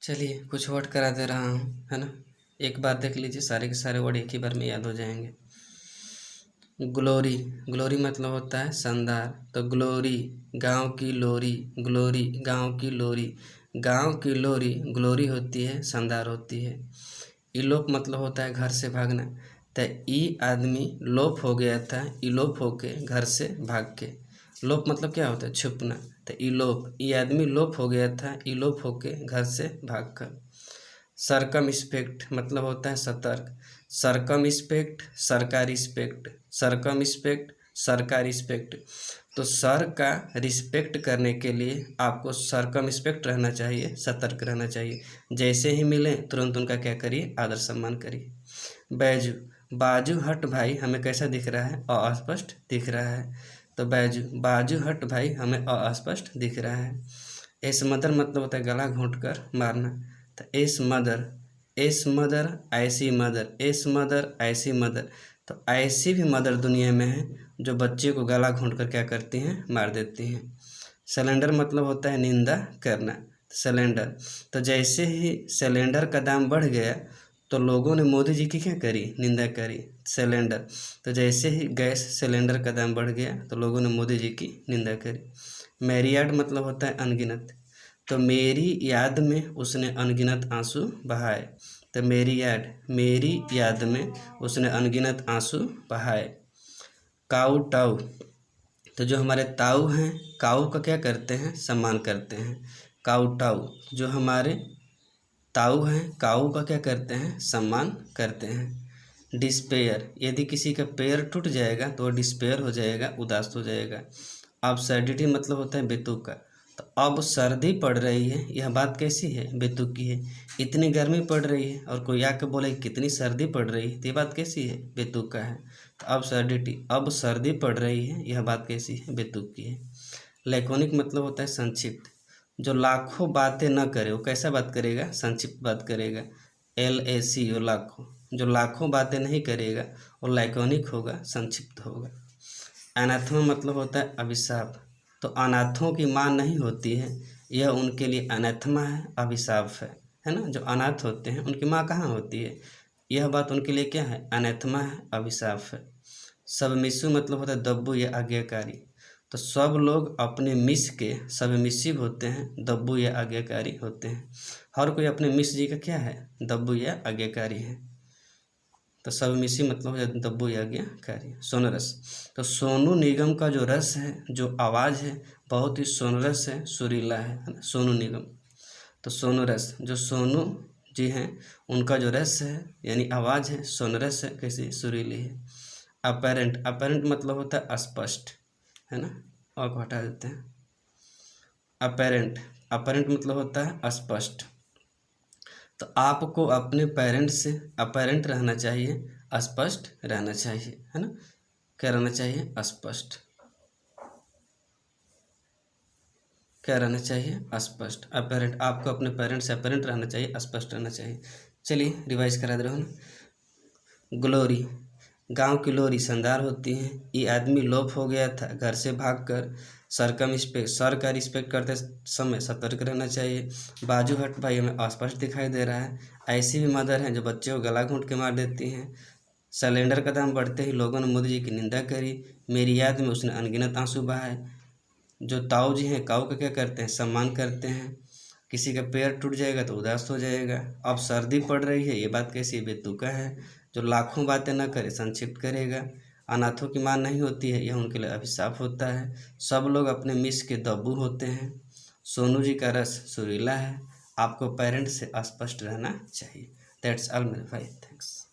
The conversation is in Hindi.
चलिए कुछ वर्ड करा दे रहा हूँ, है ना। एक बार देख लीजिए, सारे के सारे वर्ड एक ही बार में याद हो जाएंगे। ग्लोरी, ग्लोरी मतलब होता है शानदार। तो ग्लोरी गांव की लोरी, ग्लोरी गांव की लोरी, गांव की लोरी ग्लोरी होती है, शानदार होती है। इलोप मतलब होता है घर से भागना। तो ई आदमी लोप हो गया था, इलोप होके घर से भाग के। लोप मतलब क्या होता है? छुपना। तो इलोप, ई आदमी लोप हो गया था, इलोप होके घर से भाग कर। सरकम स्पेक्ट मतलब होता है सतर्क। सरकम स्पेक्ट, सरका रिस्पेक्ट, सरकम स्पेक्ट, सरका रिस्पेक्ट। तो सर का रिस्पेक्ट करने के लिए आपको सरकम स्पेक्ट रहना चाहिए, सतर्क रहना चाहिए। जैसे ही मिले तुरंत उनका क्या करिए? आदर सम्मान करिए। बैजू, बाजू हट भाई हमें कैसा दिख रहा है? अस्पष्ट दिख रहा है। तो बैजू, बाजू हट भाई हमें अस्पष्ट दिख रहा है। एस मदर मतलब होता है गला घोंट कर मारना। तो एस मदर, एस मदर ऐसी मदर, एस मदर ऐसी मदर। तो ऐसी भी मदर दुनिया में है जो बच्चे को गला घोंट कर क्या करती हैं? मार देती हैं। सिलेंडर मतलब होता है निंदा करना। सिलेंडर, तो जैसे ही सिलेंडर का दाम बढ़ गया तो लोगों ने मोदी जी की क्या करी? निंदा करी। सिलेंडर, तो जैसे ही गैस सिलेंडर का दाम बढ़ गया तो लोगों ने मोदी जी की निंदा करी। मैरियाड मतलब होता है अनगिनत। तो मेरी याद में उसने अनगिनत आंसू बहाए। तो मेरी याद, मेरी याद में उसने अनगिनत आंसू बहाए। काऊ टाऊ, तो जो हमारे ताऊ हैं, काऊ का क्या करते हैं? सम्मान करते हैं। काऊ टाऊ, जो हमारे ताऊ हैं, काऊ का क्या करते हैं? सम्मान करते हैं। डिस्पेयर, यदि किसी का पैर टूट जाएगा तो वो डिस्पेयर हो जाएगा, उदास हो जाएगा। अब्सर्डिटी मतलब होता है बेतुका। तो अब सर्दी पड़ रही है, यह बात कैसी है? बेतुकी है। इतनी गर्मी पड़ रही है और कोई आके बोले कितनी सर्दी पड़ रही है, तो ये बात कैसी है? बेतुका है। तो अब्सर्डिटी, अब सर्दी पड़ रही है, यह बात कैसी है? बेतुकी है। लैकोनिक मतलब होता है संक्षिप्त। जो लाखों बातें न करे वो कैसा बात करेगा? संक्षिप्त बात करेगा। LAC, वो लाखों, जो लाखों बातें नहीं करेगा वो लैकोनिक होगा, संक्षिप्त होगा। अनाथमा मतलब होता है अभिशाप। तो अनाथों की माँ नहीं होती है, यह उनके लिए अनाथमा है, अभिशाप है ना। जो अनाथ होते हैं उनकी माँ कहाँ होती है? यह बात उनके लिए क्या है? अनाथमा है, अभिशाप है। सबमिसिव मतलब होता है दब्बू या आज्ञाकारी। तो सब लोग अपने मिस के सबमिसिव होते हैं, दब्बू या आज्ञाकारी होते हैं। हर कोई अपने मिस जी का क्या है? दब्बू या आज्ञाकारी है। तो सबमिसिव मतलब हो जाता दब्बू या आज्ञाकारी। सोनरस, तो सोनू निगम का जो रस है, जो आवाज़ है, बहुत ही सोनरस है, सुरीला है ना, सोनू निगम। तो सोनरस, जो सोनू जी हैं उनका जो रस है यानी आवाज़ है, सोनरस है, कैसी? सुरीली है। अपेरेंट, अपेरेंट मतलब होता है स्पष्ट, है ना, और को हटा देते हैं। अपेरेंट, अपेरेंट मतलब होता है स्पष्ट। तो आपको अपने पेरेंट्स से अपेरेंट रहना चाहिए, स्पष्ट रहना चाहिए, है ना। क्या रहना चाहिए? स्पष्ट। क्या रहना चाहिए? स्पष्ट। अपेरेंट, आपको अपने पेरेंट्स से अपेरेंट रहना चाहिए, स्पष्ट रहना चाहिए। चलिए रिवाइज करा दे रहा हूँ ना। ग्लोरी, गांव की लोरी शानदार होती है। ये आदमी लोप हो गया था, घर से भागकर। सरकम स्पेक्ट, सर का रिस्पेक्ट करते समय सतर्क रहना चाहिए। बाजू हट भाई हमें अस्पष्ट दिखाई दे रहा है। ऐसी भी मदर हैं जो बच्चे को गला घोंट के मार देती हैं। सिलेंडर का दाम बढ़ते ही लोगों ने मोदी जी की निंदा करी। मेरी याद में उसने अनगिनत आंसू बहाए। जो ताऊ जी हैं, काऊ का क्या करते हैं? सम्मान करते हैं। किसी का पैर टूट जाएगा तो उदास हो जाएगा। अब सर्दी पड़ रही है, ये बात कैसी? बेतुका है। जो लाखों बातें न करे, संक्षिप्त करेगा। अनाथों की मान नहीं होती है, यह उनके लिए अभिशाप होता है। सब लोग अपने मिस के दब्बू होते हैं। सोनू जी का रस सुरीला है। आपको पेरेंट्स से स्पष्ट रहना चाहिए। दैट्स ऑल मेरे भाई, थैंक्स।